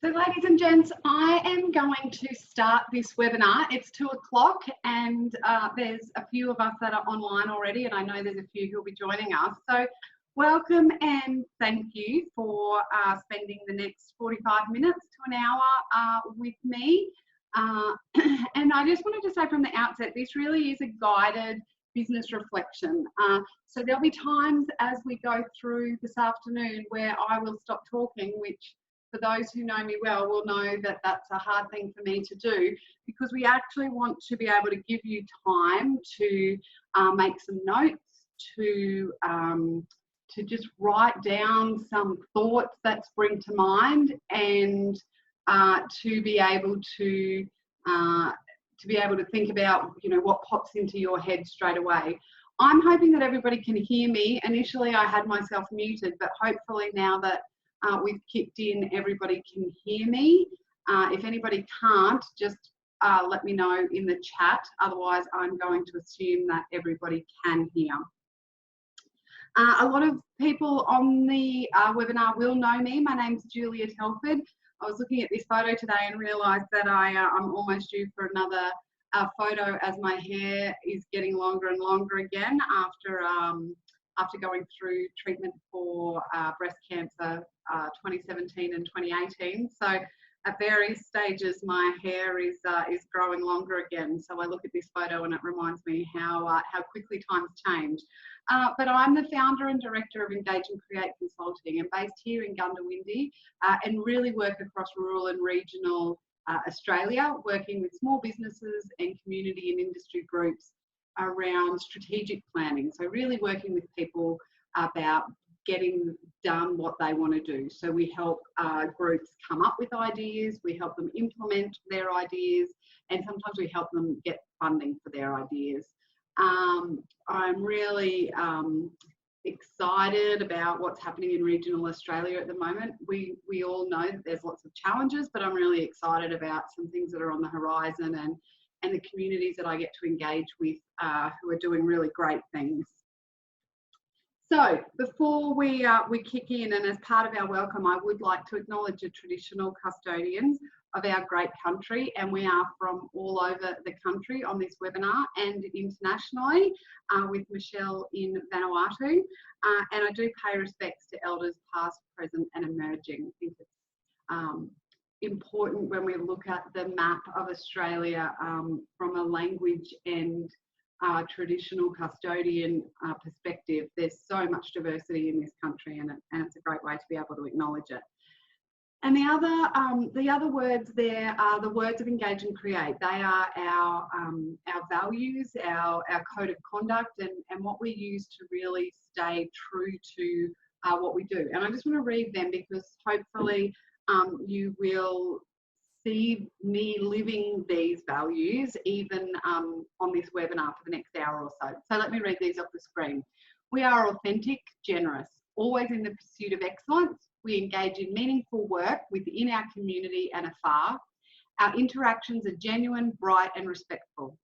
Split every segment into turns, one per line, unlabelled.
So ladies and gents, I am going to start this webinar. It's 2 o'clock and there's a few of us that are online already, and I know there's a few who'll be joining us. So welcome and thank you for spending the next 45 minutes to an hour with me. And I just wanted to say from the outset, this really is a guided business reflection. So there'll be times as we go through this afternoon where I will stop talking, which for those who know me well will know that that's a hard thing for me to do, because we actually want to be able to give you time to make some notes, to just write down some thoughts that spring to mind, and to be able to think about, you know, what pops into your head straight away. I'm hoping that everybody can hear me. Initially I had myself muted, but hopefully now that we've kicked in, everybody can hear me. If anybody can't, just let me know in the chat. Otherwise, I'm going to assume that everybody can hear. A lot of people on the webinar will know me. My name's Julia Telford. I was looking at this photo today and realised that I'm almost due for another photo, as my hair is getting longer and longer again after going through treatment for breast cancer 2017 and 2018. So at various stages my hair is growing longer again. So I look at this photo and it reminds me how quickly times change. But I'm the founder and director of Engage and Create Consulting, and based here in Goondiwindi, and really work across rural and regional Australia, working with small businesses and community and industry groups around strategic planning. So really working with people about getting done what they want to do. So we help groups come up with ideas, we help them implement their ideas, and sometimes we help them get funding for their ideas. I'm really excited about what's happening in regional Australia at the moment. We all know that there's lots of challenges, but I'm really excited about some things that are on the horizon, and the communities that I get to engage with who are doing really great things. So before we kick in, and as part of our welcome, I would like to acknowledge the traditional custodians of our great country, and we are from all over the country on this webinar and internationally with Michelle in Vanuatu. And I do pay respects to elders past, present and emerging. I think it's important when we look at the map of Australia from a language and traditional custodian perspective. There's so much diversity in this country, and it's a great way to be able to acknowledge it. And the other words there are the words of Engage and Create. They are our values, our code of conduct, and what we use to really stay true to what we do. And I just want to read them because hopefully you will see me living these values even on this webinar for the next hour or so. So let me read these off the screen. We are authentic, generous, always in the pursuit of excellence. We engage in meaningful work within our community and afar. Our interactions are genuine, bright and respectful.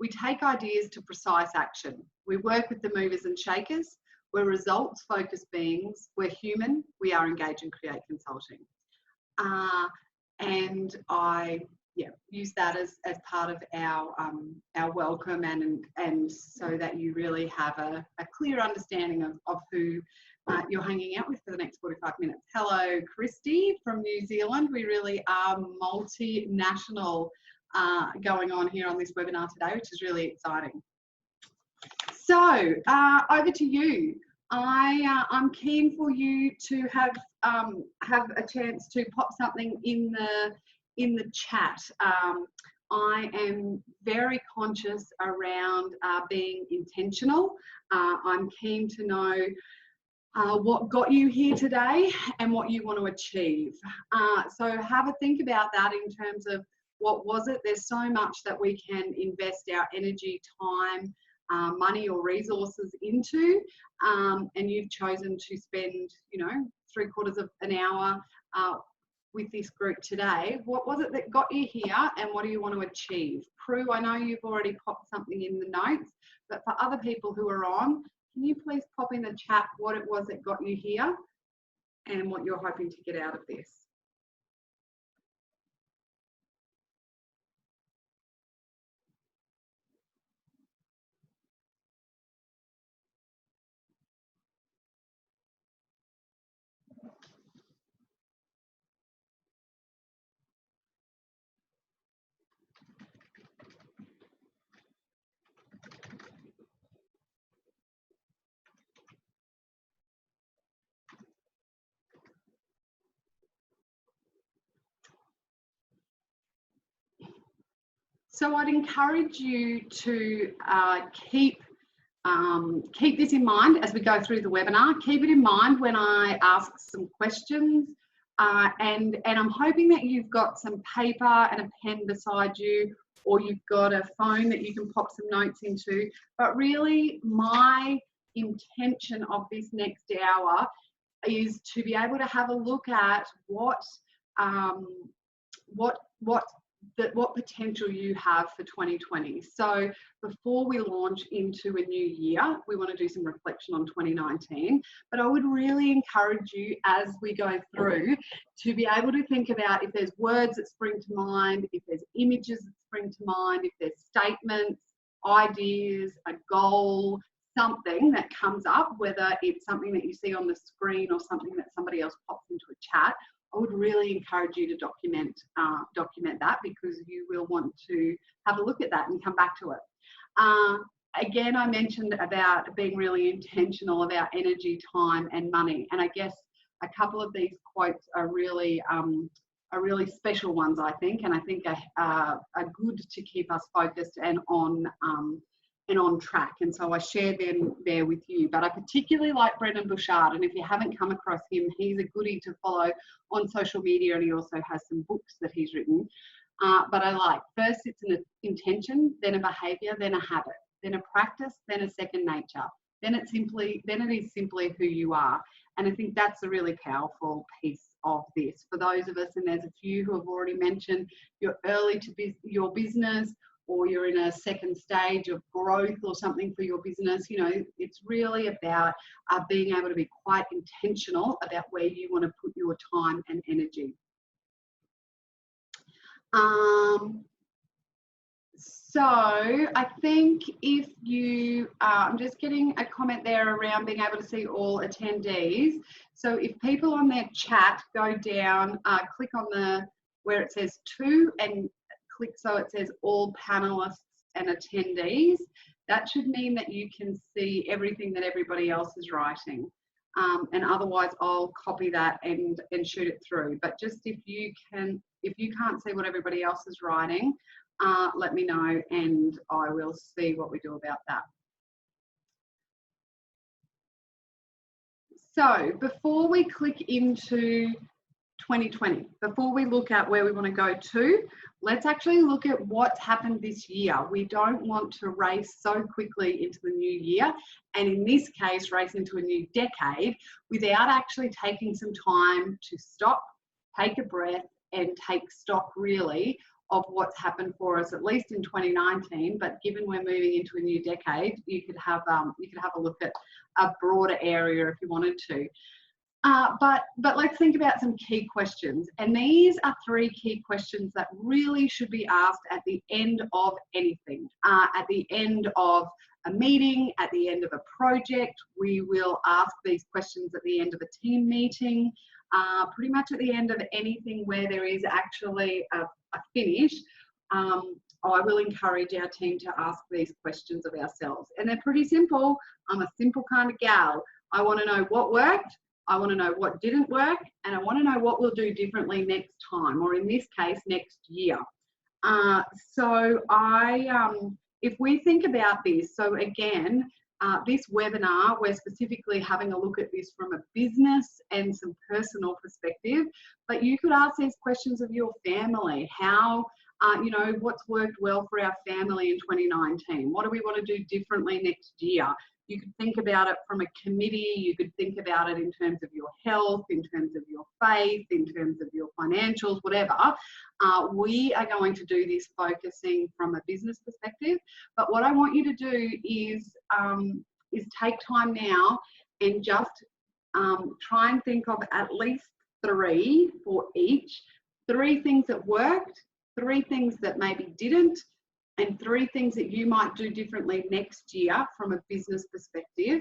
We take ideas to precise action. We work with the movers and shakers. We're results-focused beings. We're human. We are Engage and Create Consulting. And I use that as part of our welcome, and so that you really have a clear understanding of who you're hanging out with for the next 45 minutes. Hello, Christy from New Zealand. We really are multinational going on here on this webinar today, which is really exciting. So over to you. I'm keen for you to have a chance to pop something in the chat. I am very conscious around being intentional. I'm keen to know what got you here today and what you want to achieve. So have a think about that in terms of what was it. There's so much that we can invest our energy, time, money or resources into, and you've chosen to spend, you know, 3/4 of an hour with this group today. What was it that got you here, and what do you want to achieve? Prue, I know you've already popped something in the notes, but for other people who are on, can you please pop in the chat what it was that got you here and what you're hoping to get out of this? So I'd encourage you to keep this in mind as we go through the webinar. Keep it in mind when I ask some questions, and I'm hoping that you've got some paper and a pen beside you, or you've got a phone that you can pop some notes into. But really, my intention of this next hour is to be able to have a look at what potential you have for 2020. So before we launch into a new year, we want to do some reflection on 2019, but I would really encourage you as we go through to be able to think about if there's words that spring to mind, if there's images that spring to mind, if there's statements, ideas, a goal, something that comes up, whether it's something that you see on the screen or something that somebody else pops into a chat. I would really encourage you to document that, because you will want to have a look at that and come back to it. Again, I mentioned about being really intentional about energy, time, and money, and I guess a couple of these quotes are really special ones, I think, and I think are good to keep us focused and on track. And so I share them there with you. But I particularly like Brendon Burchard, and if you haven't come across him, he's a goodie to follow on social media, and he also has some books that he's written. But I like, first it's an intention, then a behaviour, then a habit, then a practice, then a second nature. Then it is simply who you are. And I think that's a really powerful piece of this. For those of us, and there's a few who have already mentioned, you're early to your business, or you're in a second stage of growth or something for your business, you know, it's really about being able to be quite intentional about where you want to put your time and energy. So I think if you, I'm just getting a comment there around being able to see all attendees. So if people on their chat go down, click on where it says to, and click so it says all panelists and attendees, that should mean that you can see everything that everybody else is writing. And otherwise I'll copy that and shoot it through. But just if you can't see what everybody else is writing, let me know and I will see what we do about that. So before we click into 2020, before we look at where we want to go to, let's actually look at what's happened this year. We don't want to race so quickly into the new year, and in this case, race into a new decade without actually taking some time to stop, take a breath, and take stock really of what's happened for us, at least in 2019. But given we're moving into a new decade, you could have a look at a broader area if you wanted to. But let's think about some key questions. And these are 3 key questions that really should be asked at the end of anything. At the end of a meeting, at the end of a project, we will ask these questions at the end of a team meeting, pretty much at the end of anything where there is actually a finish. I will encourage our team to ask these questions of ourselves. And they're pretty simple. I'm a simple kind of gal. I want to know what worked, I want to know what didn't work, and I want to know what we'll do differently next time, or in this case, next year. If we think about this, so again, this webinar, we're specifically having a look at this from a business and some personal perspective, but you could ask these questions of your family. How, you know, what's worked well for our family in 2019? What do we want to do differently next year? You could think about it from a committee, you could think about it in terms of your health, in terms of your faith, in terms of your financials, whatever. We are going to do this focusing from a business perspective. But what I want you to do is take time now and just try and think of at least 3 for each. 3 things that worked, 3 things that maybe didn't, and 3 things that you might do differently next year from a business perspective,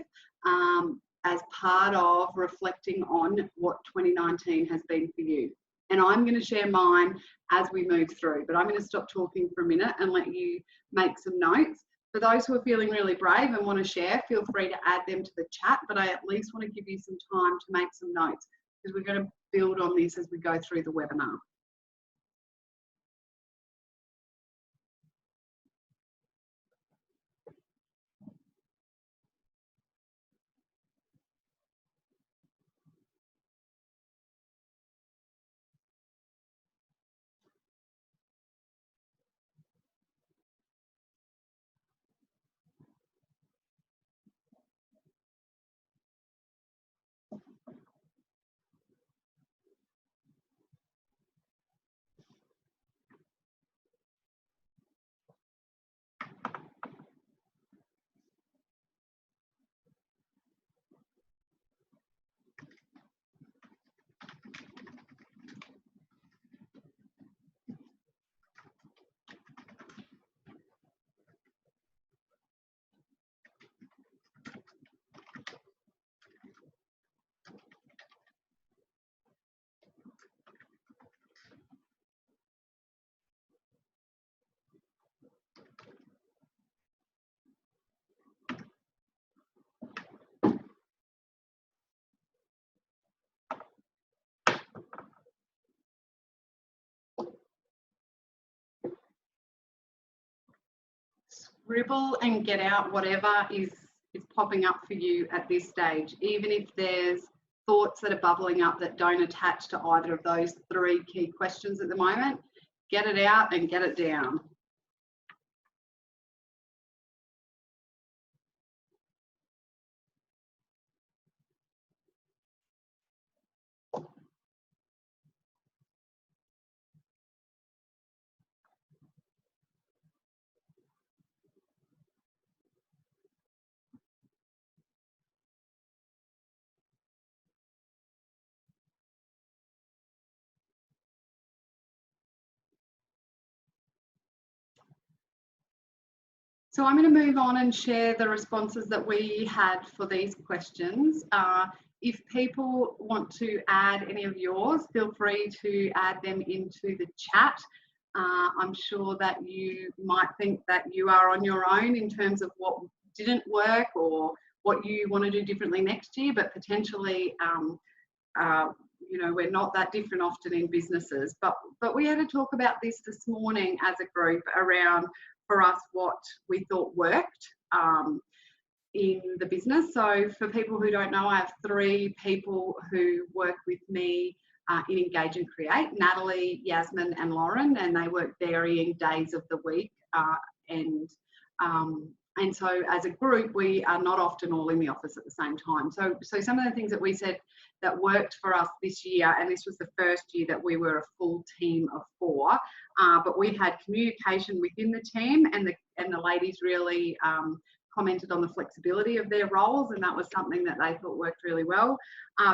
as part of reflecting on what 2019 has been for you. And I'm going to share mine as we move through, but I'm going to stop talking for a minute and let you make some notes. For those who are feeling really brave and want to share, feel free to add them to the chat, but I at least want to give you some time to make some notes, because we're going to build on this as we go through the webinar. scribble and get out whatever is popping up for you at this stage, even if there's thoughts that are bubbling up that don't attach to either of those 3 key questions at the moment. Get it out and get it down. So I'm going to move on and share the responses that we had for these questions. If people want to add any of yours, feel free to add them into the chat. I'm sure that you might think that you are on your own in terms of what didn't work or what you want to do differently next year, but potentially, you know, we're not that different often in businesses. But we had to talk about this morning as a group around, for us, what we thought worked in the business. So for people who don't know, I have 3 people who work with me in Engage and Create, Natalie, Yasmin and Lauren, and they work varying days of the week. And so as a group, we are not often all in the office at the same time. So some of the things that we said that worked for us this year, and this was the first year that we were a full team of 4, but we had communication within the team, and the ladies really commented on the flexibility of their roles, and that was something that they thought worked really well.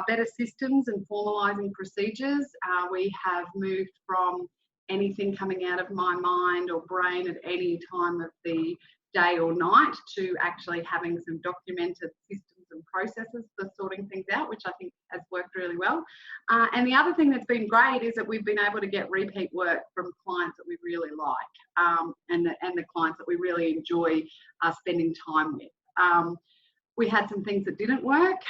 Better systems and formalising procedures. We have moved from anything coming out of my mind or brain at any time of the day or night to actually having some documented systems and processes for sorting things out, which I think has worked really well. And the other thing that's been great is that we've been able to get repeat work from clients that we really like, and the clients that we really enjoy spending time with. We had some things that didn't work.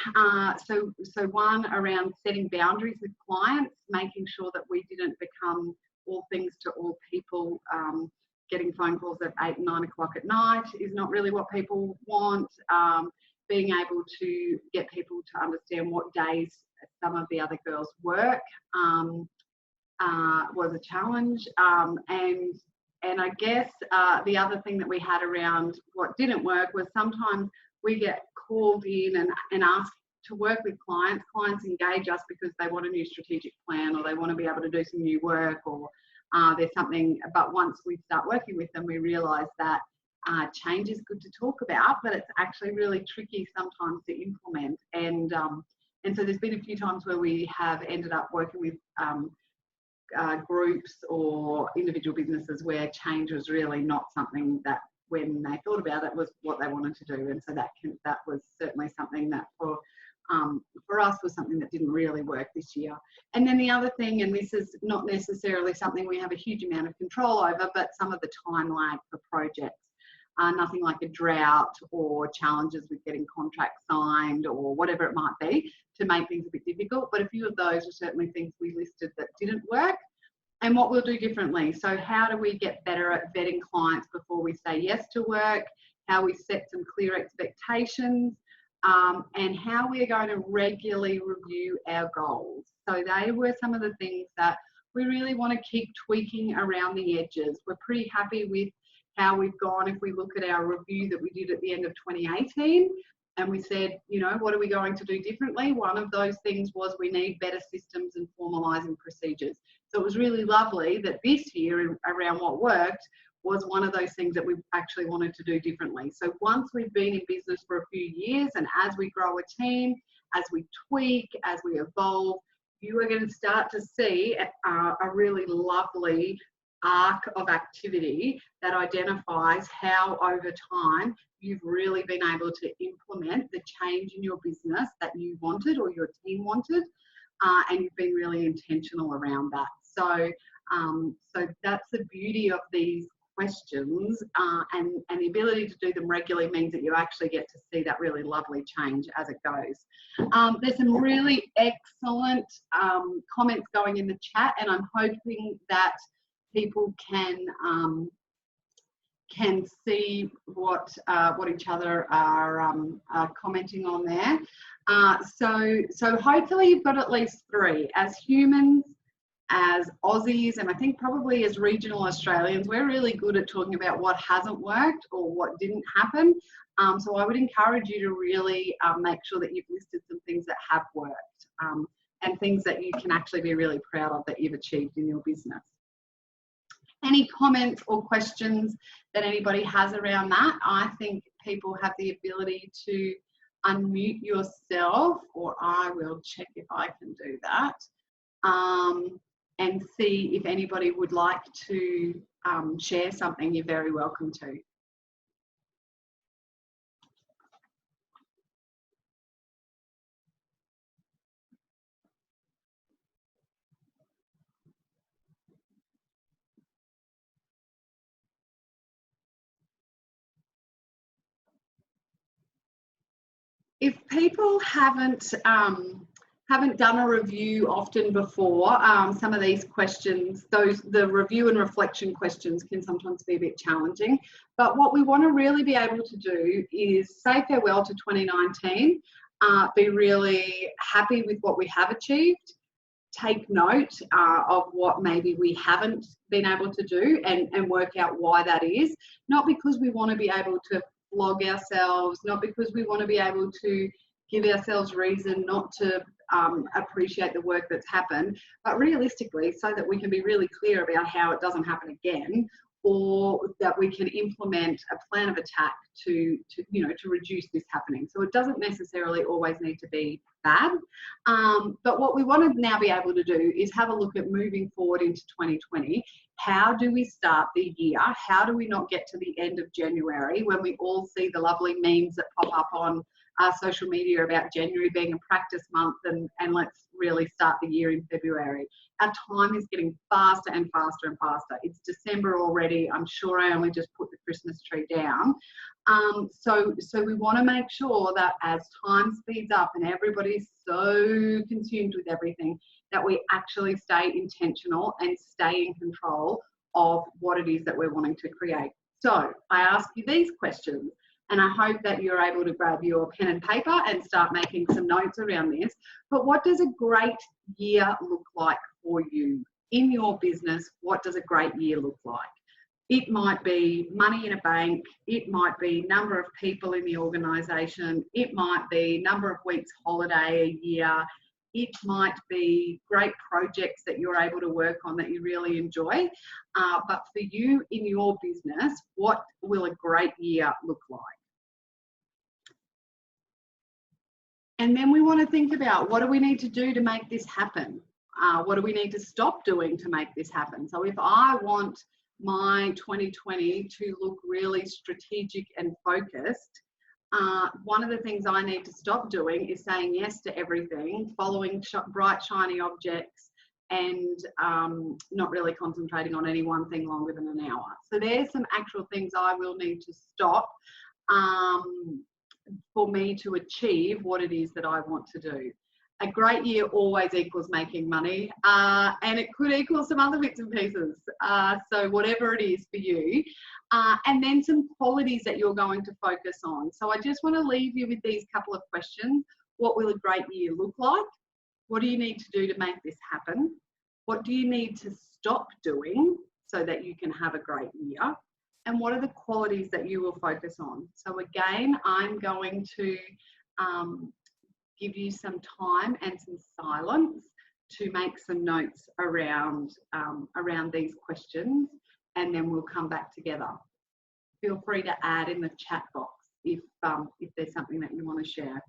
So one around setting boundaries with clients, making sure that we didn't become all things to all people. Getting phone calls at 8 and 9 o'clock at night is not really what people want. Being able to get people to understand what days some of the other girls work was a challenge. And I guess the other thing that we had around what didn't work was sometimes we get called in and asked to work with clients. Clients engage us because they want a new strategic plan, or they want to be able to do some new work, or there's something, but once we start working with them, we realise that change is good to talk about, but it's actually really tricky sometimes to implement. And so there's been a few times where we have ended up working with groups or individual businesses where change was really not something that, when they thought about it, was what they wanted to do. And so that was certainly something that for us was something that didn't really work this year. And then the other thing, and this is not necessarily something we have a huge amount of control over, but some of the time lag for projects. Nothing like a drought or challenges with getting contracts signed or whatever it might be to make things a bit difficult. But a few of those are certainly things we listed that didn't work, and what we'll do differently. So how do we get better at vetting clients before we say yes to work, how we set some clear expectations, and how we are going to regularly review our goals. So they were some of the things that we really want to keep tweaking around the edges. We're pretty happy with how we've gone. If we look at our review that we did at the end of 2018, and we said, you know, what are we going to do differently? One of those things was we need better systems and formalising procedures. So it was really lovely that this year, around what worked, was one of those things that we actually wanted to do differently. So once we've been in business for a few years, and as we grow a team, as we tweak, as we evolve, you are going to start to see a really lovely arc of activity that identifies how over time you've really been able to implement the change in your business that you wanted or your team wanted, and you've been really intentional around that. So that's the beauty of these questions, and the ability to do them regularly means that you actually get to see that really lovely change as it goes. There's some really excellent comments going in the chat, and I'm hoping that people can can see what each other are commenting on there. So hopefully you've got at least 3. As humans, as Aussies, and I think probably as regional Australians, we're really good at talking about what hasn't worked or what didn't happen. So I would encourage you to really make sure that you've listed some things that have worked and things that you can actually be really proud of that you've achieved in your business. Any comments or questions that anybody has around that? I think people have the ability to unmute yourself, or I will check if I can do that, and see if anybody would like to share something. You're very welcome to. If people haven't done a review often before, some of these questions, the review and reflection questions can sometimes be a bit challenging. But what we want to really be able to do is say farewell to 2019, be really happy with what we have achieved, take note of what maybe we haven't been able to do, and work out why that is. Not because we want to be able to flog ourselves, not because we want to be able to give ourselves reason not to appreciate the work that's happened, but realistically so that we can be really clear about how it doesn't happen again, or that we can implement a plan of attack to reduce this happening. So it doesn't necessarily always need to be bad, but what we want to now be able to do is have a look at moving forward into 2020. How do we start the year? How do we not get to the end of January when we all see the lovely memes that pop up on social media about January being a practice month, and let's really start the year in February. Our time is getting faster and faster and faster. It's December already. I'm sure I only just put the Christmas tree down. So we want to make sure that as time speeds up and everybody's so consumed with everything, that we actually stay intentional and stay in control of what it is that we're wanting to create. So I ask you these questions, and I hope that you're able to grab your pen and paper and start making some notes around this. But what does a great year look like for you? In your business, what does a great year look like? It might be money in a bank. It might be number of people in the organisation. It might be number of weeks holiday a year. It might be great projects that you're able to work on that you really enjoy. But for you in your business, what will a great year look like? And then we want to think about, what do we need to do to make this happen? What do we need to stop doing to make this happen? So if I want my 2020 to look really strategic and focused, one of the things I need to stop doing is saying yes to everything, following bright, shiny objects, and not really concentrating on any one thing longer than an hour. So there's some actual things I will need to stop for me to achieve what it is that I want to do. A great year always equals making money, and it could equal some other bits and pieces. So whatever it is for you, and then some qualities that you're going to focus on. So I just want to leave you with these couple of questions. What will a great year look like? What do you need to do to make this happen? What do you need to stop doing so that you can have a great year? And what are the qualities that you will focus on? So again, I'm going to give you some time and some silence to make some notes around these questions, and then we'll come back together. Feel free to add in the chat box if there's something that you want to share.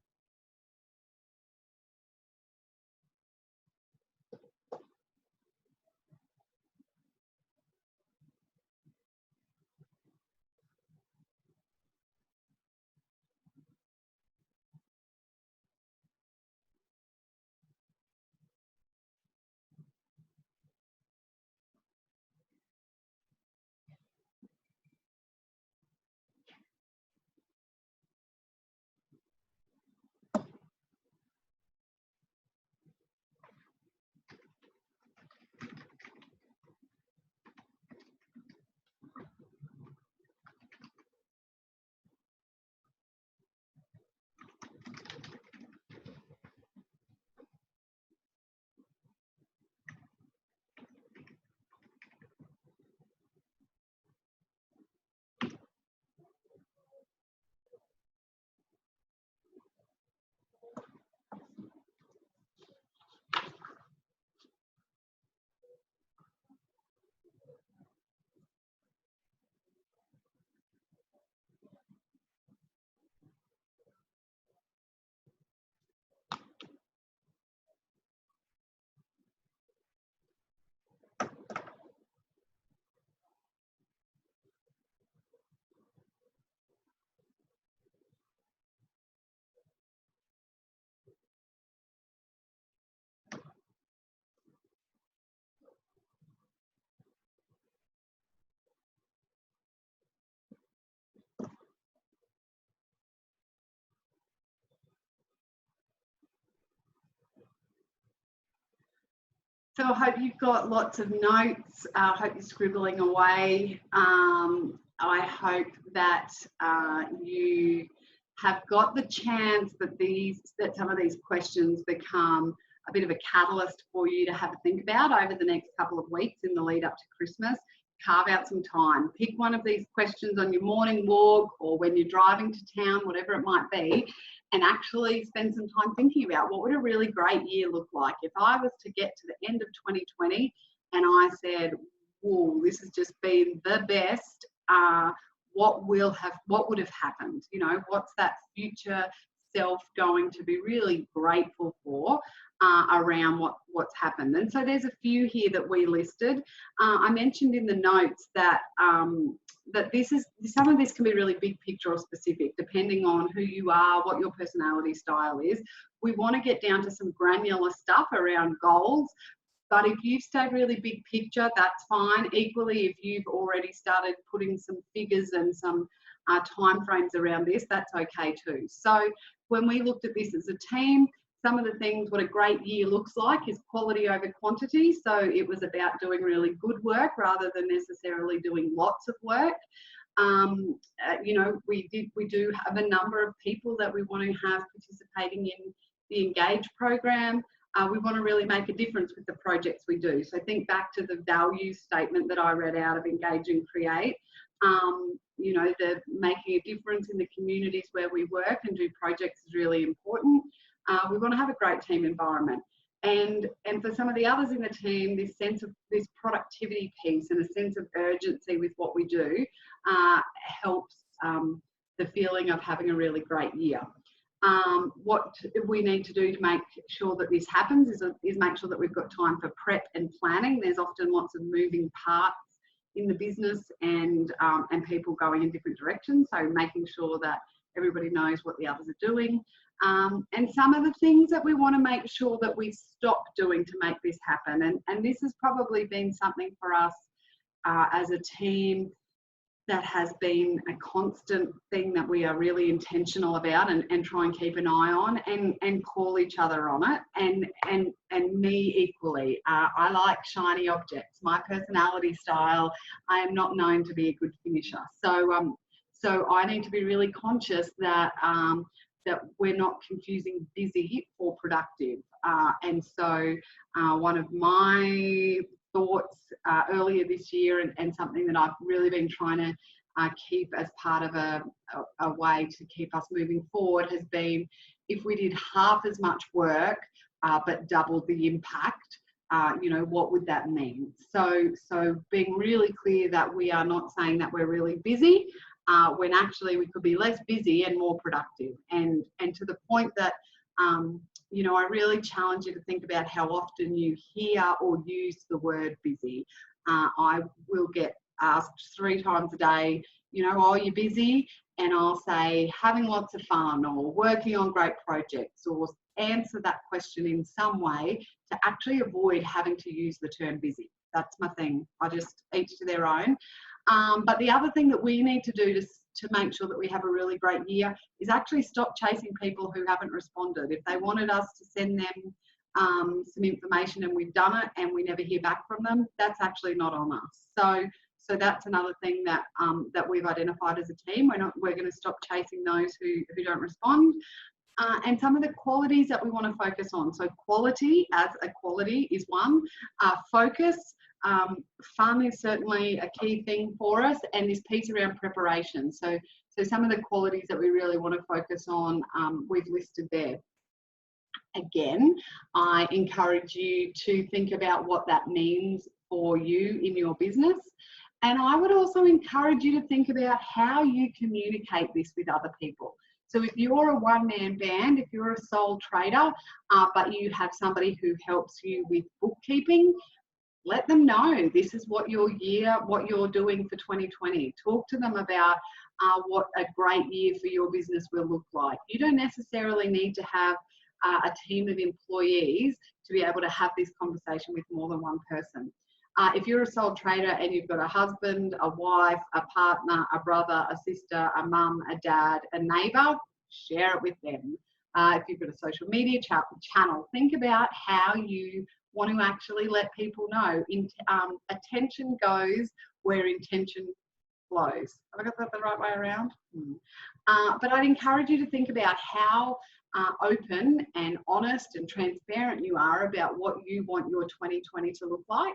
So I hope you've got lots of notes. I hope you're scribbling away. I hope that you have got the chance that some of these questions become a bit of a catalyst for you to have a think about over the next couple of weeks in the lead up to Christmas. Carve out some time. Pick one of these questions on your morning walk or when you're driving to town, whatever it might be, and actually spend some time thinking about what would a really great year look like. If I was to get to the end of 2020 and I said, whoa, this has just been the best, what would have happened? You know, what's that future self going to be really grateful for around what's happened? And so there's a few here that we listed. I mentioned in the notes that that some of this can be really big picture or specific, depending on who you are, what your personality style is. We want to get down to some granular stuff around goals. But if you've stayed really big picture, that's fine. Equally, if you've already started putting some figures and some time frames around this, that's okay too. So when we looked at this as a team, some of the things, what a great year looks like is quality over quantity. So it was about doing really good work rather than necessarily doing lots of work. You know, we do have a number of people that we want to have participating in the Engage program. We want to really make a difference with the projects we do. So think back to the value statement that I read out of Engage and Create. You know, the making a difference in the communities where we work and do projects is really important. We want to have a great team environment. And for some of the others in the team, this sense of this productivity piece and a sense of urgency with what we do helps the feeling of having a really great year. What we need to do to make sure that this happens is make sure that we've got time for prep and planning. There's often lots of moving parts in the business and people going in different directions. So making sure that everybody knows what the others are doing. And some of the things that we want to make sure that we stop doing to make this happen. And this has probably been something for us as a team that has been a constant thing that we are really intentional about and try and keep an eye on and call each other on it. And me equally. I like shiny objects. My personality style, I am not known to be a good finisher. So I need to be really conscious that that we're not confusing busy for productive. And so one of my thoughts earlier this year and something that I've really been trying to keep as part of a way to keep us moving forward has been, if we did half as much work but doubled the impact, you know, what would that mean? So being really clear that we are not saying that we're really busy, when actually we could be less busy and more productive. And to the point that, you know, I really challenge you to think about how often you hear or use the word busy. I will get asked 3 times a day, you know, oh, you're busy? And I'll say having lots of fun or working on great projects, or answer that question in some way to actually avoid having to use the term busy. That's my thing. I just, each to their own. But the other thing that we need to do to make sure that we have a really great year is actually stop chasing people who haven't responded. If they wanted us to send them some information and we've done it and we never hear back from them, that's actually not on us. So that's another thing that that we've identified as a team. We're going to stop chasing those who don't respond. And some of the qualities that we want to focus on. So quality as a quality is one. Focus. Fun is certainly a key thing for us, and this piece around preparation. So some of the qualities that we really want to focus on, we've listed there. Again, I encourage you to think about what that means for you in your business. And I would also encourage you to think about how you communicate this with other people. So if you're a one-man band, if you're a sole trader, but you have somebody who helps you with bookkeeping, let them know this is what you're doing for 2020. Talk to them about what a great year for your business will look like. You don't necessarily need to have a team of employees to be able to have this conversation with more than one person. If you're a sole trader and you've got a husband, a wife, a partner, a brother, a sister, a mum, a dad, a neighbour, share it with them. If you've got a social media channel, think about how you want to actually let people know. Attention goes where intention flows. Have I got that the right way around? But I'd encourage you to think about how open and honest and transparent you are about what you want your 2020 to look like.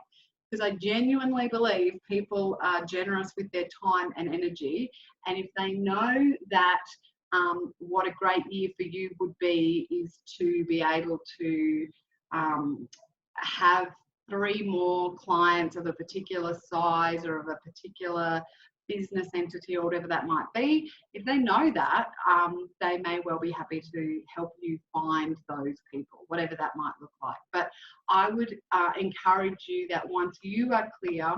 Because I genuinely believe people are generous with their time and energy. And if they know that what a great year for you would be is to be able to have 3 more clients of a particular size or of a particular business entity or whatever that might be, if they know that, they may well be happy to help you find those people, whatever that might look like. But I would encourage you that once you are clear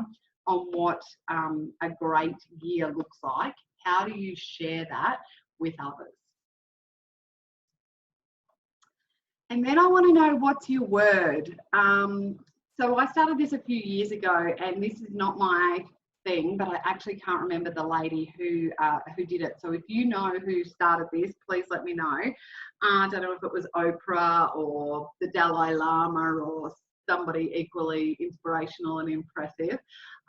on what a great year looks like, how do you share that with others? And then I want to know, what's your word? So I started this a few years ago, and this is not my thing, but I actually can't remember the lady who did it. So if you know who started this, please let me know. I don't know if it was Oprah or the Dalai Lama or somebody equally inspirational and impressive.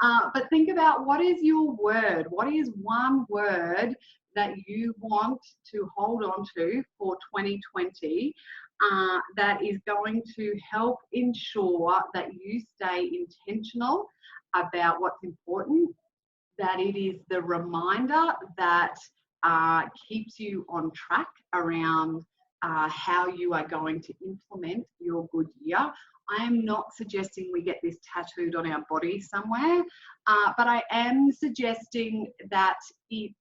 But think about, what is your word? What is one word that you want to hold on to for 2020 that is going to help ensure that you stay intentional about what's important, that it is the reminder that keeps you on track around how you are going to implement your good year. I am not suggesting we get this tattooed on our body somewhere, but I am suggesting that it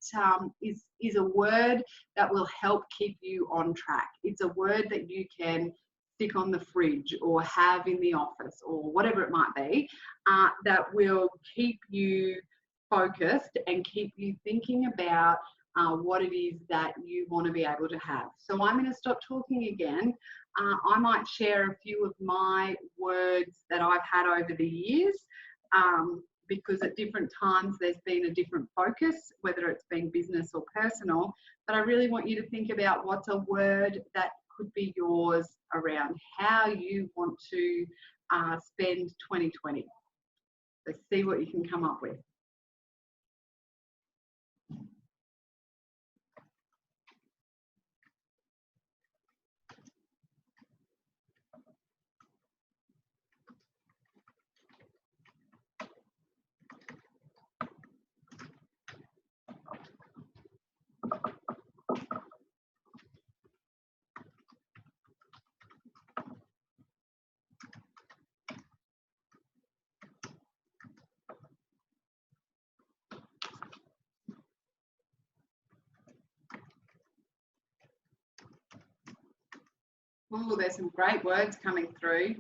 is a word that will help keep you on track. It's a word that you can stick on the fridge or have in the office or whatever it might be, that will keep you focused and keep you thinking about what it is that you want to be able to have. So I'm going to stop talking again. I might share a few of my words that I've had over the years, because at different times there's been a different focus, whether it's been business or personal. But I really want you to think about what's a word that could be yours around how you want to spend 2020. So see what you can come up with. Oh, there's some great words coming through.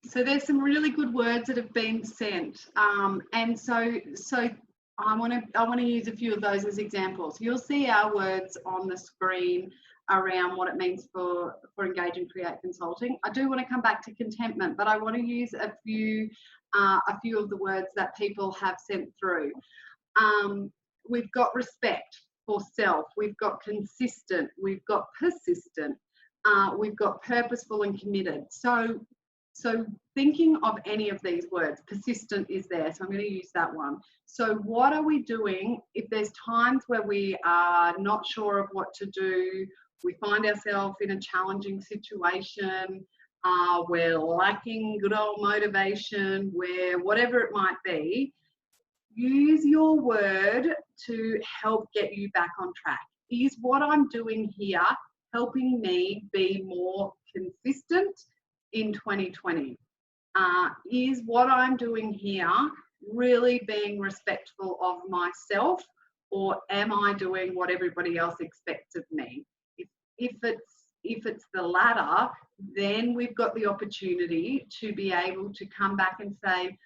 So there's some really good words that have been sent, and so I want to use a few of those as examples. You'll see our words on the screen around what it means for Engage and Create Consulting. I do want to come back to contentment, but I want to use a few of the words that people have sent through. We've got respect for self. We've got consistent. We've got persistent. We've got purposeful and committed. So thinking of any of these words, persistent is there, so I'm going to use that one. So what are we doing if there's times where we are not sure of what to do, we find ourselves in a challenging situation, we're lacking good old motivation, where whatever it might be, use your word to help get you back on track. Is what I'm doing here helping me be more consistent in 2020? Is what I'm doing here really being respectful of myself or am I doing what everybody else expects of me? If it's the latter, then we've got the opportunity to be able to come back and say,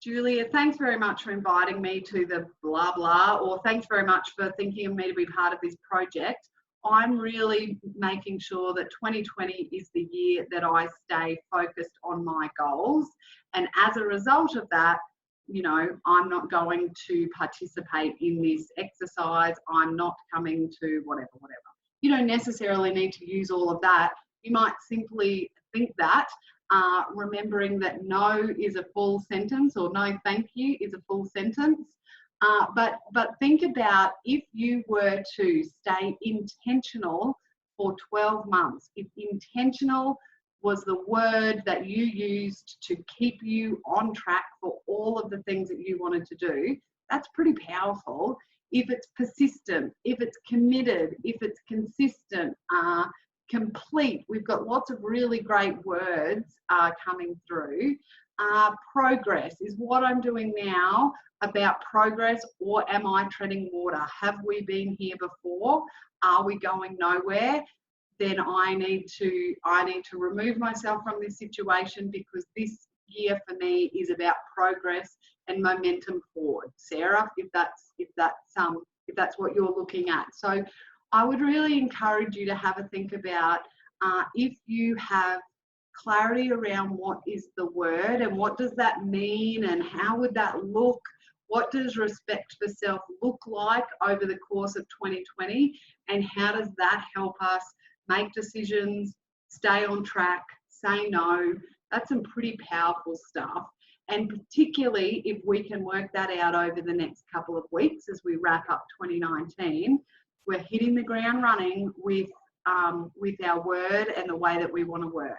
Julia, thanks very much for inviting me to the blah blah, or thanks very much for thinking of me to be part of this project. I'm really making sure that 2020 is the year that I stay focused on my goals. And as a result of that, you know, I'm not going to participate in this exercise. I'm not coming to whatever. You don't necessarily need to use all of that. You might simply think that, remembering that no is a full sentence, or no thank you is a full sentence. But think about if you were to stay intentional for 12 months, if intentional was the word that you used to keep you on track for all of the things that you wanted to do, that's pretty powerful. If it's persistent, if it's committed, if it's consistent, complete, we've got lots of really great words coming through. Progress, is what I'm doing now about progress, or am I treading water? Have we been here before? Are we going nowhere? Then I need to remove myself from this situation, because this year for me is about progress and momentum forward. Sarah, if that's what you're looking at. So I would really encourage you to have a think about if you have clarity around what is the word and what does that mean and how would that look. What does respect for self look like over the course of 2020, and how does that help us make decisions, stay on track, say no? That's some pretty powerful stuff. And particularly if we can work that out over the next couple of weeks as we wrap up 2019, we're hitting the ground running with our word and the way that we want to work.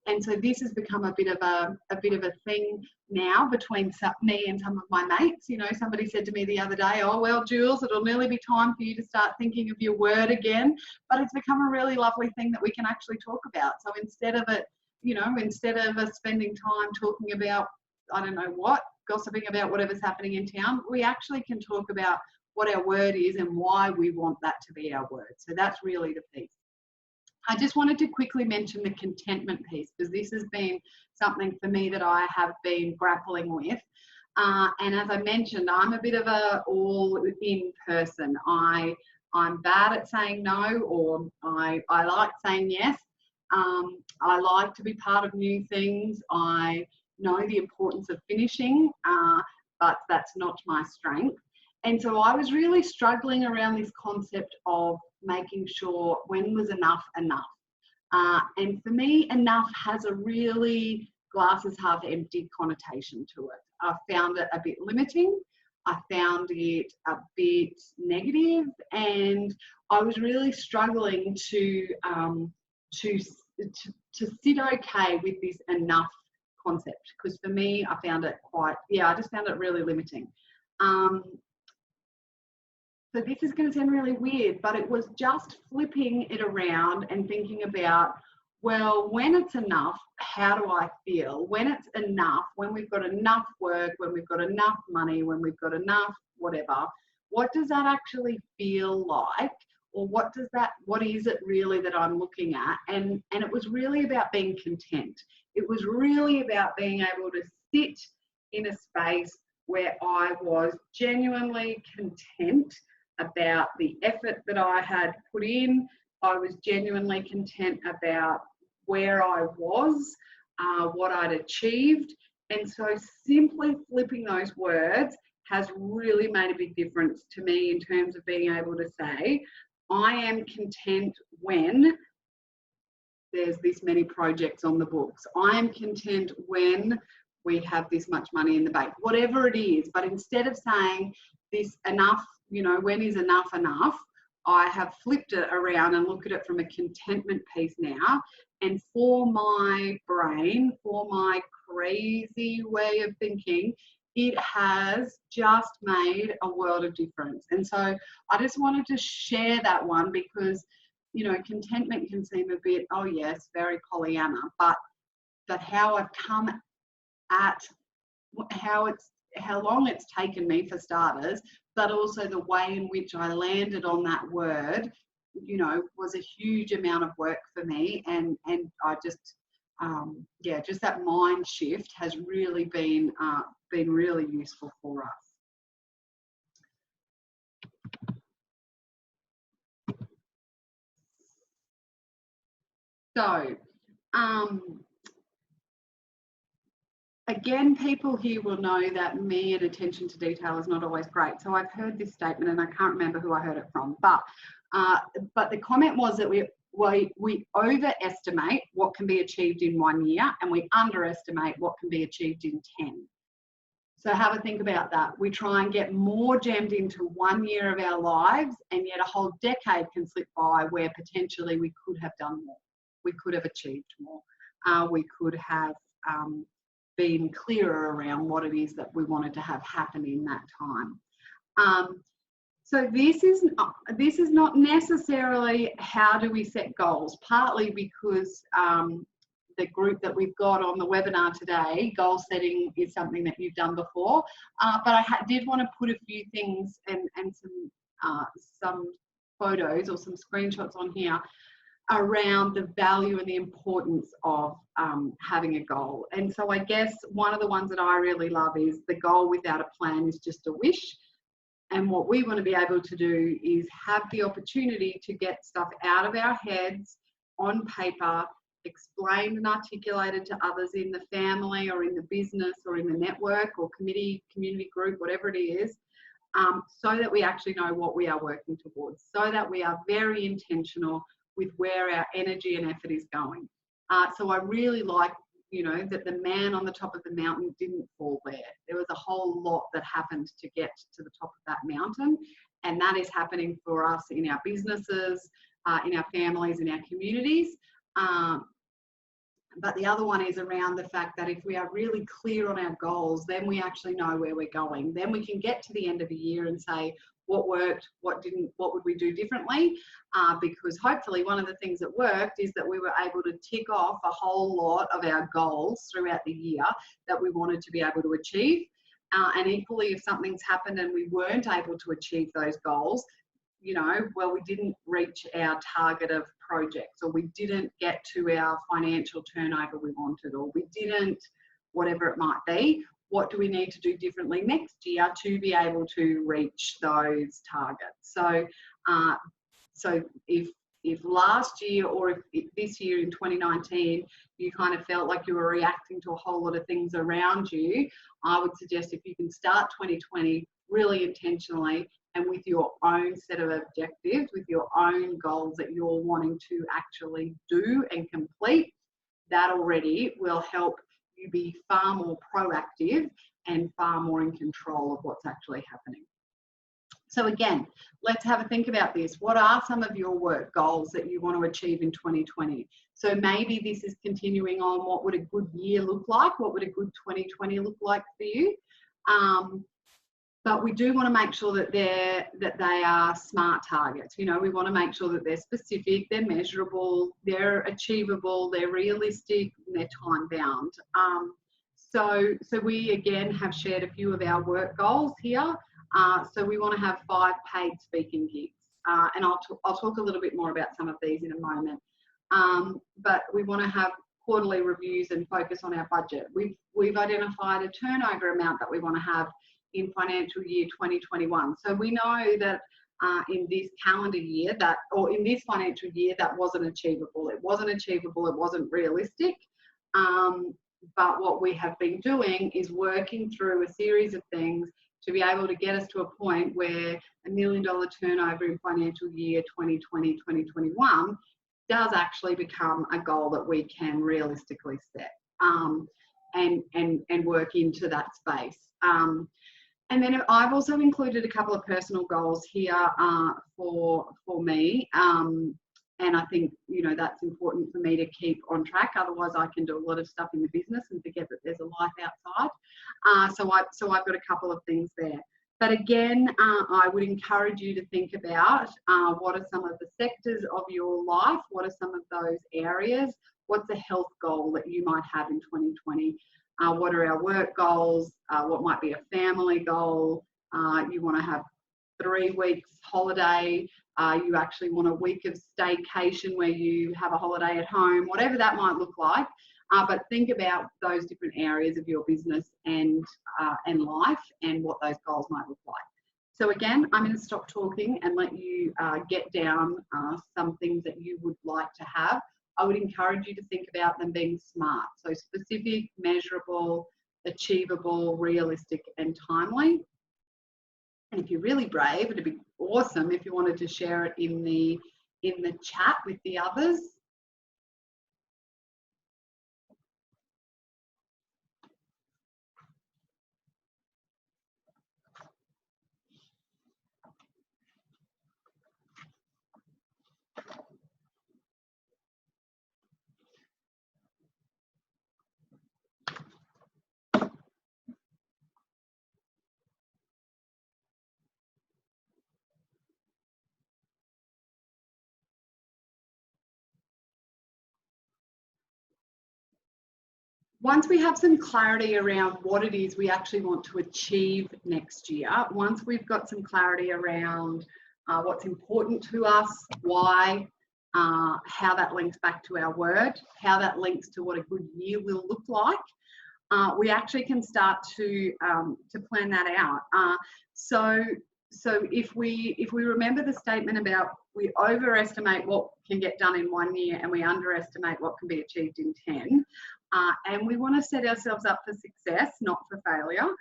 And so this has become a bit of a thing now between me and some of my mates. You know, somebody said to me the other day, oh, well, Jules, it'll nearly be time for you to start thinking of your word again. But it's become a really lovely thing that we can actually talk about. So instead of it, you know, instead of us spending time talking about, I don't know what, gossiping about whatever's happening in town, we actually can talk about what our word is and why we want that to be our word. So that's really the piece. I just wanted to quickly mention the contentment piece, because this has been something for me that I have been grappling with. And as I mentioned, I'm a bit of a all-in person. I'm bad at saying no, or I like saying yes. I like to be part of new things. I know the importance of finishing, but that's not my strength. And so I was really struggling around this concept of making sure when was enough enough. And for me, enough has a really glass is half empty connotation to it. I found it a bit limiting. I found it a bit negative, and I was really struggling to sit okay with this enough concept, because for me, I found it I just found it really limiting. So this is going to sound really weird, but it was just flipping it around and thinking about, well, when it's enough, how do I feel? When it's enough, when we've got enough work, when we've got enough money, when we've got enough whatever, what does that actually feel like? Or what is it really that I'm looking at? And it was really about being content. It was really about being able to sit in a space where I was genuinely content about the effort that I had put in. I was genuinely content about where I was, what I'd achieved. And so simply flipping those words has really made a big difference to me in terms of being able to say, I am content when there's this many projects on the books. I am content when we have this much money in the bank, whatever it is. But instead of saying this enough, you know, when is enough enough, I have flipped it around and look at it from a contentment piece now. And for my brain, for my crazy way of thinking, it has just made a world of difference. And so I just wanted to share that one, because, you know, contentment can seem a bit, oh yes, very Pollyanna, but how I've come at how it's how long it's taken me for starters, but also the way in which I landed on that word, you know, was a huge amount of work for me. And I just, yeah, just that mind shift has really been really useful for us. So, again, people here will know that me and attention to detail is not always great. So I've heard this statement and I can't remember who I heard it from, but the comment was that we overestimate what can be achieved in 1 year and we underestimate what can be achieved in 10. So have a think about that. We try and get more jammed into 1 year of our lives, and yet a whole decade can slip by where potentially we could have done more. We could have achieved more. We could have been clearer around what it is that we wanted to have happen in that time. So this is not necessarily how do we set goals, partly because the group that we've got on the webinar today, goal setting is something that you've done before, but I did want to put a few things and some photos or some screenshots on here around the value and the importance of having a goal. And so I guess one of the ones that I really love is the goal without a plan is just a wish. And what we want to be able to do is have the opportunity to get stuff out of our heads on paper, explained and articulated to others in the family or in the business or in the network or committee, community group, whatever it is, so that we actually know what we are working towards, so that we are very intentional with where our energy and effort is going. So I really like, you know, that the man on the top of the mountain didn't fall there. There was a whole lot that happened to get to the top of that mountain, and that is happening for us in our businesses, in our families, in our communities. But the other one is around the fact that if we are really clear on our goals, then we actually know where we're going. Then we can get to the end of the year and say, what worked, what didn't, what would we do differently? Because hopefully one of the things that worked is that we were able to tick off a whole lot of our goals throughout the year that we wanted to be able to achieve. And equally, if something's happened and we weren't able to achieve those goals, you know, well, we didn't reach our target of projects, or we didn't get to our financial turnover we wanted, or we didn't, whatever it might be. What do we need to do differently next year to be able to reach those targets? So, so if last year or if this year in 2019, you kind of felt like you were reacting to a whole lot of things around you, I would suggest if you can start 2020 really intentionally and with your own set of objectives, with your own goals that you're wanting to actually do and complete, that already will help you be far more proactive and far more in control of what's actually happening. So again, let's have a think about this. What are some of your work goals that you want to achieve in 2020? So maybe this is continuing on what would a good year look like? What would a good 2020 look like for you? But we do want to make sure that they are SMART targets. You know, we want to make sure that they're specific, they're measurable, they're achievable, they're realistic, and they're time bound. So we again have shared a few of our work goals here. So we want to have 5 paid speaking gigs, and I'll talk a little bit more about some of these in a moment. But we want to have quarterly reviews and focus on our budget. We've identified a turnover amount that we want to have in financial year 2021. So we know that in this calendar year or in this financial year, that wasn't achievable. It wasn't achievable, it wasn't realistic. But what we have been doing is working through a series of things to be able to get us to a point where $1 million turnover in financial year 2020, 2021 does actually become a goal that we can realistically set and work into that space. And then I've also included a couple of personal goals here for me. And I think, you know, that's important for me to keep on track. Otherwise, I can do a lot of stuff in the business and forget that there's a life outside. So I've got a couple of things there. But again, I would encourage you to think about what are some of the sectors of your life? What are some of those areas? What's a health goal that you might have in 2020? What are our work goals? What might be a family goal? You want to have 3 weeks holiday. You actually want a week of staycation where you have a holiday at home, whatever that might look like. But think about those different areas of your business and life and what those goals might look like. So again, I'm going to stop talking and let you get down some things that you would like to have. I would encourage you to think about them being SMART. So specific, measurable, achievable, realistic, and timely. And if you're really brave, it'd be awesome if you wanted to share it in the chat with the others. Once we have some clarity around what it is we actually want to achieve next year, once we've got some clarity around what's important to us, why, how that links back to our word, how that links to what a good year will look like, we actually can start to plan that out. So if we remember the statement about we overestimate what can get done in 1 year and we underestimate what can be achieved in 10, and we want to set ourselves up for success, not for failure,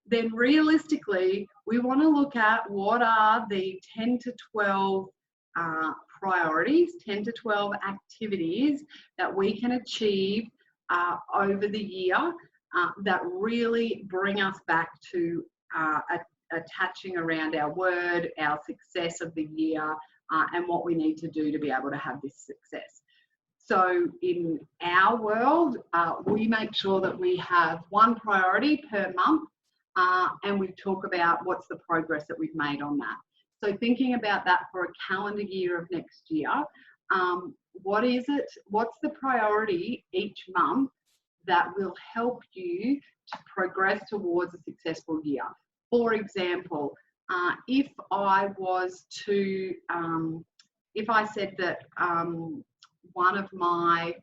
then realistically, we want to look at what are the 10 to 12 priorities, 10 to 12 activities that we can achieve over the year that really bring us back to attaching around our word, our success of the year, and what we need to do to be able to have this success. So in our world, we make sure that we have 1 priority per month, and we talk about what's the progress that we've made on that. So thinking about that for a calendar year of next year, what is it? What's the priority each month that will help you to progress towards a successful year? For example, if I was to, if I said that one of my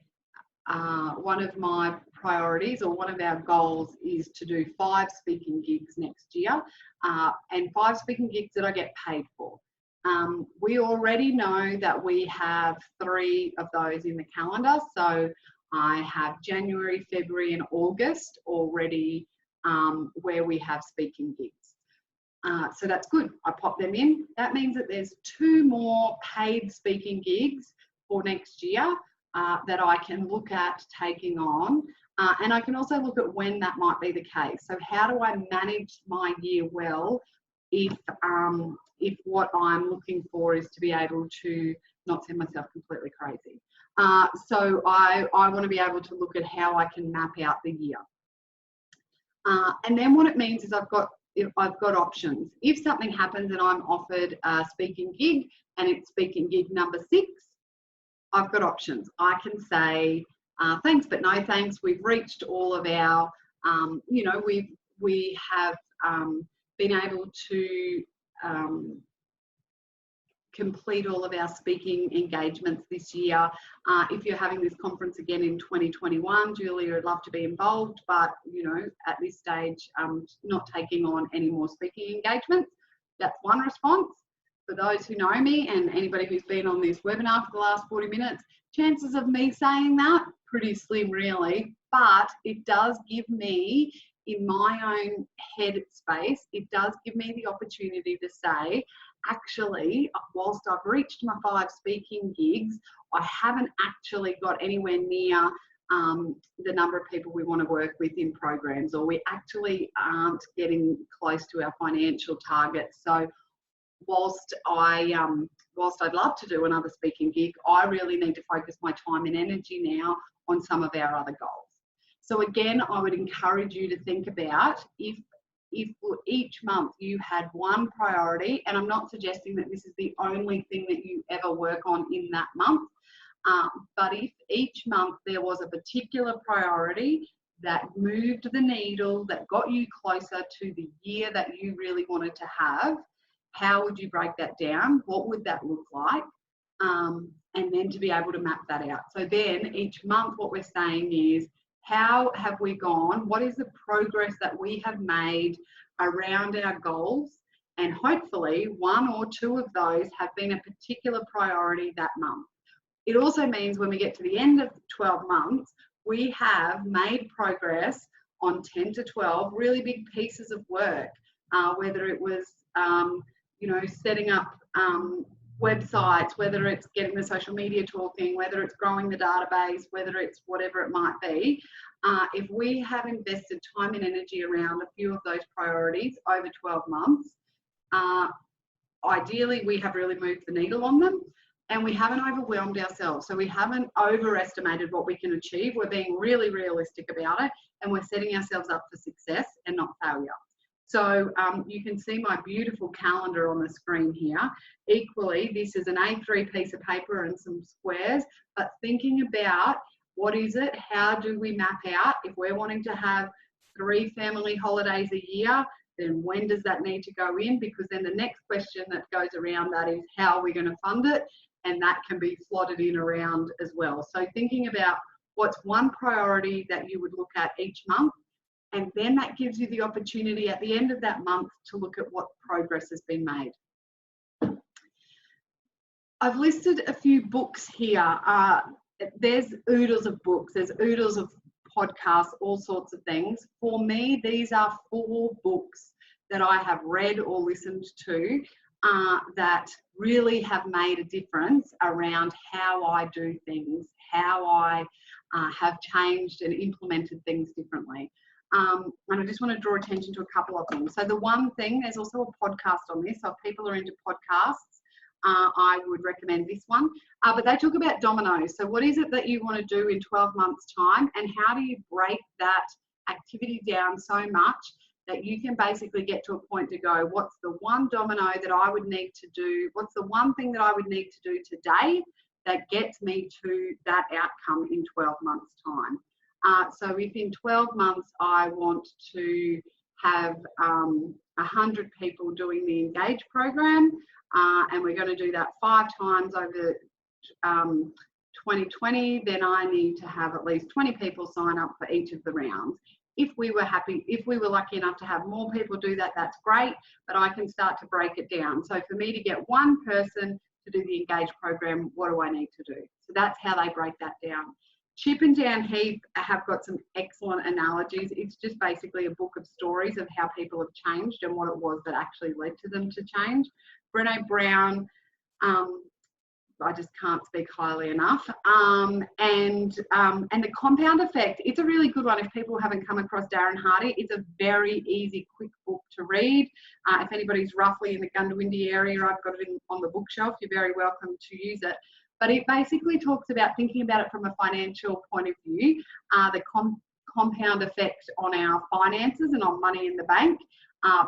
priorities or one of our goals is to do 5 speaking gigs next year, and 5 speaking gigs that I get paid for. We already know that we have 3 of those in the calendar. So I have January, February and August already where we have speaking gigs. So that's good. I pop them in. That means that there's 2 more paid speaking gigs for next year that I can look at taking on. And I can also look at when that might be the case. So how do I manage my year well if what I'm looking for is to be able to not send myself completely crazy? So I want to be able to look at how I can map out the year. And then what it means is I've got options. If something happens and I'm offered a speaking gig and it's speaking gig number 6, I've got options. I can say thanks, but no thanks. We've reached all of our, you know, we have been able to complete all of our speaking engagements this year. If you're having this conference again in 2021, Julia would love to be involved, but you know, at this stage, not taking on any more speaking engagements. That's one response. For those who know me and anybody who's been on this webinar for the last 40 minutes, chances of me saying that, pretty slim really, but it does give me, in my own head space, it does give me the opportunity to say, actually, whilst I've reached my 5 speaking gigs, I haven't actually got anywhere near the number of people we want to work with in programs, or we actually aren't getting close to our financial targets. So whilst I'd love to do another speaking gig, I really need to focus my time and energy now on some of our other goals. So again, I would encourage you to think about if each month you had 1 priority, and I'm not suggesting that this is the only thing that you ever work on in that month, but if each month there was a particular priority that moved the needle, that got you closer to the year that you really wanted to have, how would you break that down? What would that look like? And then to be able to map that out. So then each month what we're saying is, how have we gone? What is the progress that we have made around our goals? And hopefully one or two of those have been a particular priority that month. It also means when we get to the end of 12 months, we have made progress on 10 to 12 really big pieces of work, whether it was, setting up websites, whether it's getting the social media talking, whether it's growing the database, whether it's whatever it might be. If we have invested time and energy around a few of those priorities over 12 months, ideally we have really moved the needle on them, and we haven't overwhelmed ourselves. So we haven't overestimated what we can achieve. We're being really realistic about it, and we're setting ourselves up for success and not failure. So you can see my beautiful calendar on the screen here. Equally, this is an A3 piece of paper and some squares, but thinking about what is it, how do we map out, if we're wanting to have 3 family holidays a year, then when does that need to go in? Because then the next question that goes around that is, how are we going to fund it? And that can be slotted in around as well. So thinking about what's one priority that you would look at each month, and then that gives you the opportunity at the end of that month to look at what progress has been made. I've listed a few books here. There's oodles of books, there's oodles of podcasts, all sorts of things. For me, these are 4 books that I have read or listened to that really have made a difference around how I do things, how I have changed and implemented things differently. And I just want to draw attention to a couple of them. So the one thing, there's also a podcast on this, so if people are into podcasts, I would recommend this one. But they talk about dominoes. So what is it that you want to do in 12 months' time, and how do you break that activity down so much that you can basically get to a point to go, what's the one domino that I would need to do? What's the one thing that I would need to do today that gets me to that outcome in 12 months' time? So if in 12 months I want to have 100 people doing the Engage program, and we're going to do that 5 times over 2020, then I need to have at least 20 people sign up for each of the rounds. If we were lucky enough to have more people do that, that's great, but I can start to break it down. So for me to get one person to do the Engage program, what do I need to do? So that's how they break that down. Chip and Dan Heath have got some excellent analogies. It's just basically a book of stories of how people have changed and what it was that actually led to them to change. Brené Brown, I just can't speak highly enough. And the compound effect, it's a really good one. If people haven't come across Darren Hardy, it's a very easy, quick book to read. If anybody's roughly in the Goondiwindi area, I've got it on the bookshelf. You're very welcome to use it. But it basically talks about thinking about it from a financial point of view, the compound effect on our finances and on money in the bank.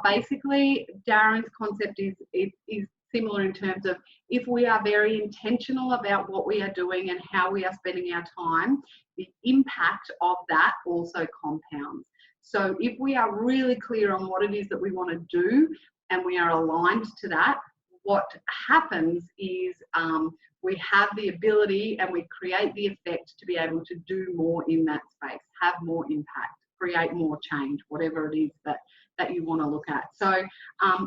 Basically, Darren's concept is similar in terms of, if we are very intentional about what we are doing and how we are spending our time, the impact of that also compounds. So if we are really clear on what it is that we want to do and we are aligned to that, what happens is we have the ability and we create the effect to be able to do more in that space, have more impact, create more change, whatever it is that you want to look at. So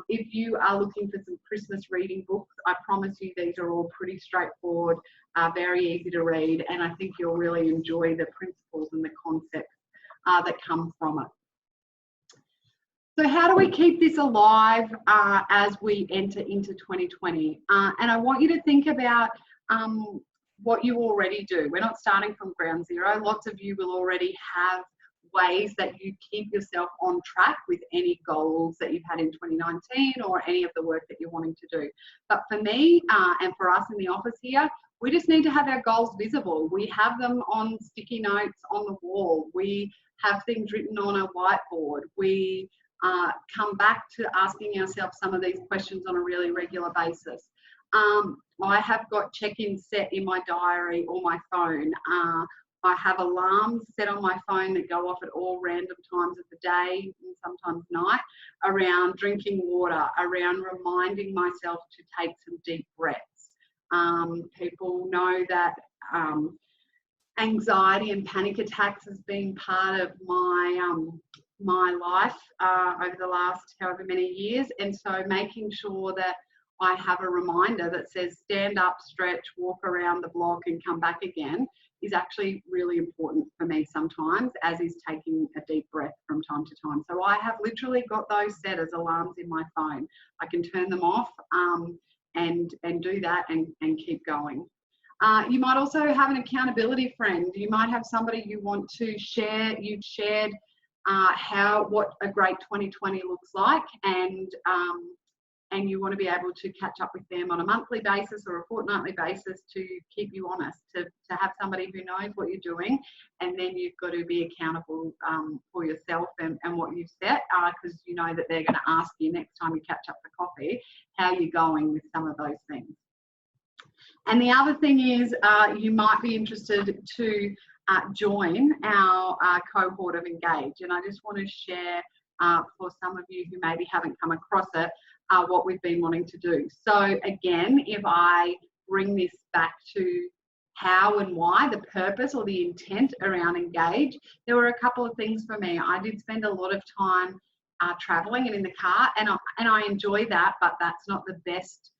if you are looking for some Christmas reading books, I promise you these are all pretty straightforward, very easy to read, and I think you'll really enjoy the principles and the concepts that come from it. So how do we keep this alive as we enter into 2020? And I want you to think about what you already do. We're not starting from ground zero. Lots of you will already have ways that you keep yourself on track with any goals that you've had in 2019 or any of the work that you're wanting to do. But for me and for us in the office here, we just need to have our goals visible. We have them on sticky notes on the wall. We have things written on a whiteboard. We come back to asking ourselves some of these questions on a really regular basis. I have got check-ins set in my diary or my phone I have alarms set on my phone that go off at all random times of the day and sometimes night around drinking water, around reminding myself to take some deep breaths. People know that anxiety and panic attacks has been part of my life over the last however many years, and so making sure that I have a reminder that says stand up, stretch, walk around the block and come back again is actually really important for me sometimes, as is taking a deep breath from time to time. So I have literally got those set as alarms in my phone. I can turn them off and do that and keep going. You might also have an accountability friend. You might have somebody you want to share. You've shared what a great 2020 looks like, and you want to be able to catch up with them on a monthly basis or a fortnightly basis to keep you honest, to have somebody who knows what you're doing, and then you've got to be accountable for yourself and what you've set, because you know that they're going to ask you next time you catch up for coffee how you're going with some of those things. And the other thing is you might be interested to join our cohort of Engage. And I just want to share for some of you who maybe haven't come across it, what we've been wanting to do. So again, if I bring this back to how and why, the purpose or the intent around Engage, there were a couple of things for me. I did spend a lot of time traveling and in the car, and I enjoy that, but that's not the best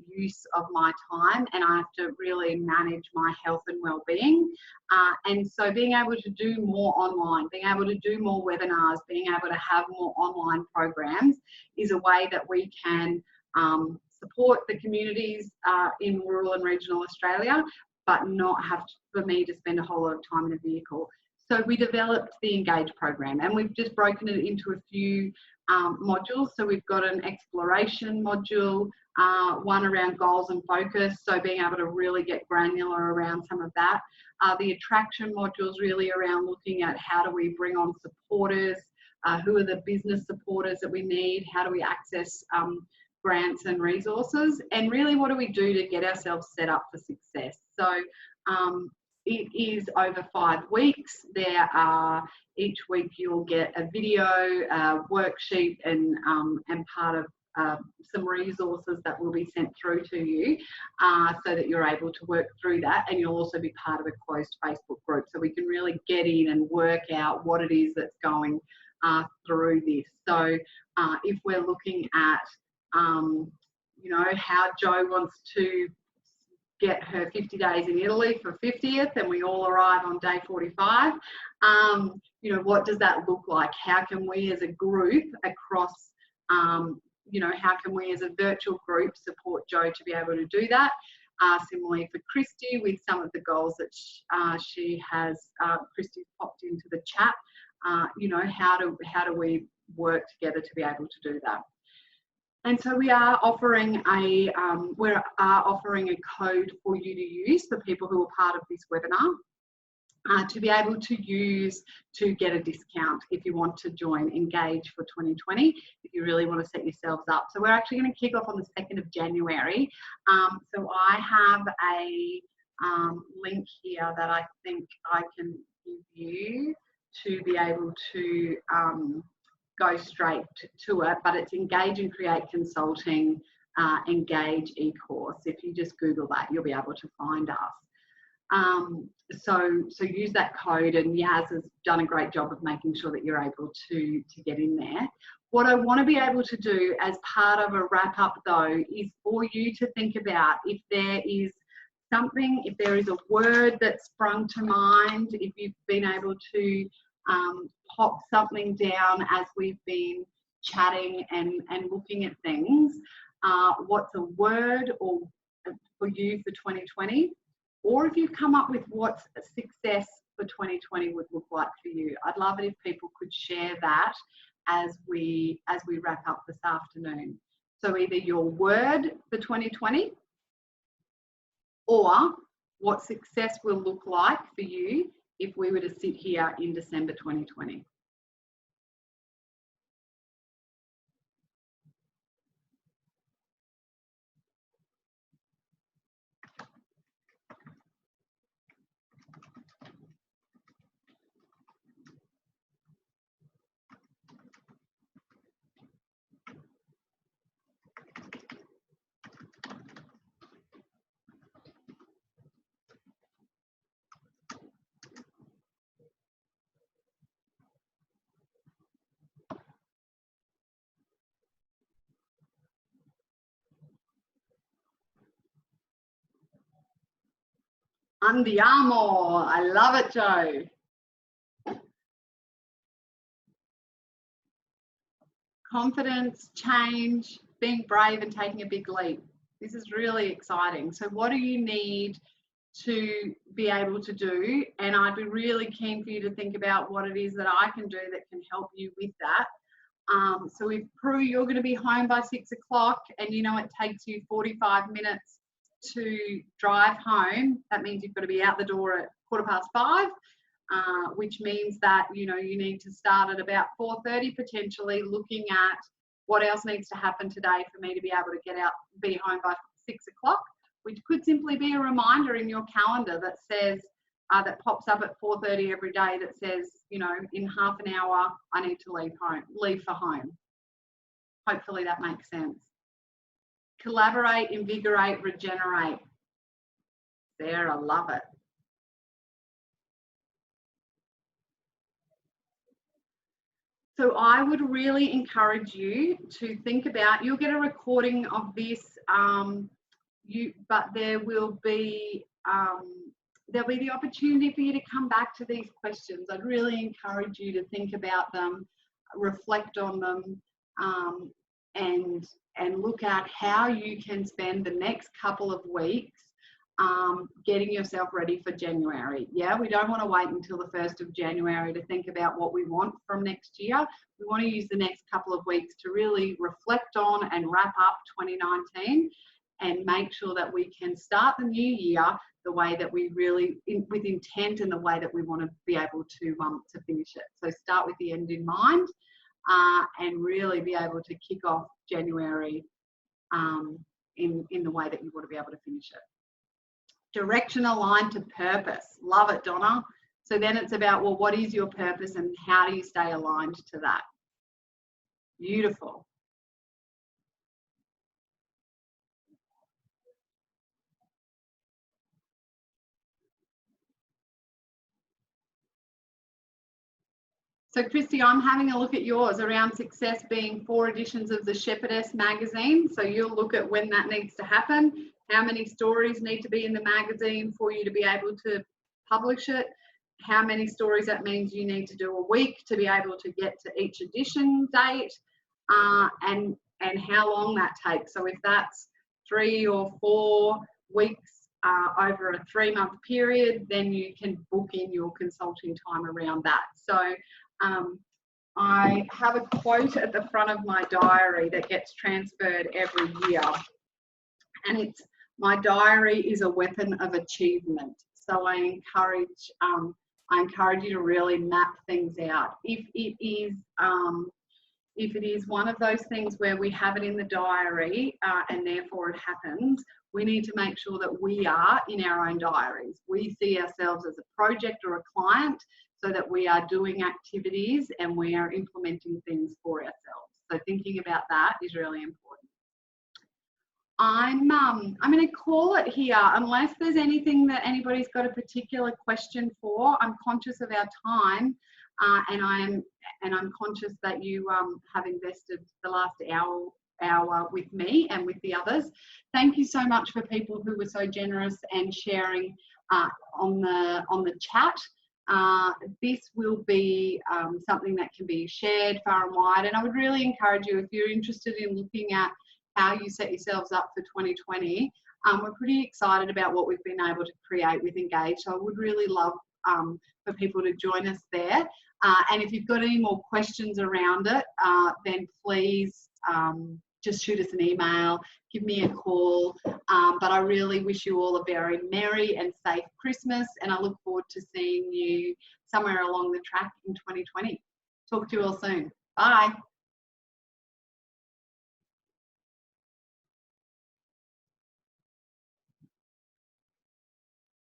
use of my time, and I have to really manage my health and well-being, and so being able to do more online, being able to do more webinars, being able to have more online programs is a way that we can support the communities in rural and regional Australia, but not have for me to spend a whole lot of time in a vehicle. So we developed the Engage program, and we've just broken it into a few modules. So we've got an exploration module, one around goals and focus, so being able to really get granular around some of that. The attraction modules really around looking at how do we bring on supporters, who are the business supporters that we need, how do we access grants and resources, and really what do we do to get ourselves set up for success. So it is over 5 weeks. There are, each week you'll get a video, a worksheet, and part of some resources that will be sent through to you so that you're able to work through that, and you'll also be part of a closed Facebook group so we can really get in and work out what it is that's going through this. So if we're looking at you know, how Jo wants to get her 50 days in Italy for 50th and we all arrive on day 45, you know, what does that look like? How can we as a group across you know, how can we as a virtual group support Jo to be able to do that? Similarly for Christy, with some of the goals that she has, Christy's popped into the chat, you know, how do we work together to be able to do that? And so we are offering a code for you to use for people who are part of this webinar. To be able to use to get a discount if you want to join Engage for 2020, if you really want to set yourselves up. So we're actually going to kick off on the 2nd of January. So I have a link here that I think I can give you to be able to go straight to it, but it's Engage and Create Consulting, Engage eCourse. If you just Google that, you'll be able to find us. So use that code, and Yaz has done a great job of making sure that you're able to get in there. What I want to be able to do as part of a wrap up though is for you to think about if there is something, if there is a word that sprung to mind, if you've been able to pop something down as we've been chatting and looking at things. What's a word or for you for 2020? Or if you've come up with what success for 2020 would look like for you. I'd love it if people could share that as we wrap up this afternoon. So either your word for 2020 or what success will look like for you if we were to sit here in December 2020. Andiamo. I love it, Joe. Confidence, change, being brave and taking a big leap. This is really exciting. So what do you need to be able to do? And I'd be really keen for you to think about what it is that I can do that can help you with that. So if Prue, you're going to be home by 6 o'clock and you know it takes you 45 minutes to drive home, that means you've got to be out the door at 5:15, which means that, you know, you need to start at about 4:30 potentially, looking at what else needs to happen today for me to be able to get out, be home by 6 o'clock, which could simply be a reminder in your calendar that says, that pops up at 4:30 every day that says, you know, in half an hour, I need to leave for home. Hopefully that makes sense. Collaborate, invigorate, regenerate. Sarah, love it. So I would really encourage you to think about, you'll get a recording of this, but there will be, there'll be the opportunity for you to come back to these questions. I'd really encourage you to think about them, reflect on them, and look at how you can spend the next couple of weeks getting yourself ready for January. Yeah, we don't want to wait until the 1st of January to think about what we want from next year. We want to use the next couple of weeks to really reflect on and wrap up 2019 and make sure that we can start the new year the way that we really, with intent, and the way that we want to be able to finish it. So start with the end in mind, and really be able to kick off January in the way that you want to be able to finish it. Direction aligned to purpose. Love it, Donna. So then it's about, well, what is your purpose and how do you stay aligned to that? Beautiful. So Christy, I'm having a look at yours around success being 4 editions of the Shepherdess magazine. So you'll look at when that needs to happen, how many stories need to be in the magazine for you to be able to publish it, how many stories that means you need to do a week to be able to get to each edition date, and how long that takes. So if that's 3 or 4 weeks over a 3-month period, then you can book in your consulting time around that. So I have a quote at the front of my diary that gets transferred every year, and it's, my diary is a weapon of achievement. So I encourage you to really map things out. If it is one of those things where we have it in the diary and therefore it happens, we need to make sure that we are in our own diaries. We see ourselves as a project or a client, so that we are doing activities and we are implementing things for ourselves. So thinking about that is really important. I'm going to call it here, unless there's anything that anybody's got a particular question for. I'm conscious of our time, and I'm conscious that you have invested the last hour with me and with the others. Thank you so much for people who were so generous and sharing on the chat. This will be something that can be shared far and wide, and I would really encourage you, if you're interested in looking at how you set yourselves up for 2020, we're pretty excited about what we've been able to create with Engage, so I would really love for people to join us there. And if you've got any more questions around it, then please just shoot us an email, give me a call. But I really wish you all a very merry and safe Christmas, and I look forward to seeing you somewhere along the track in 2020. Talk to you all soon. Bye.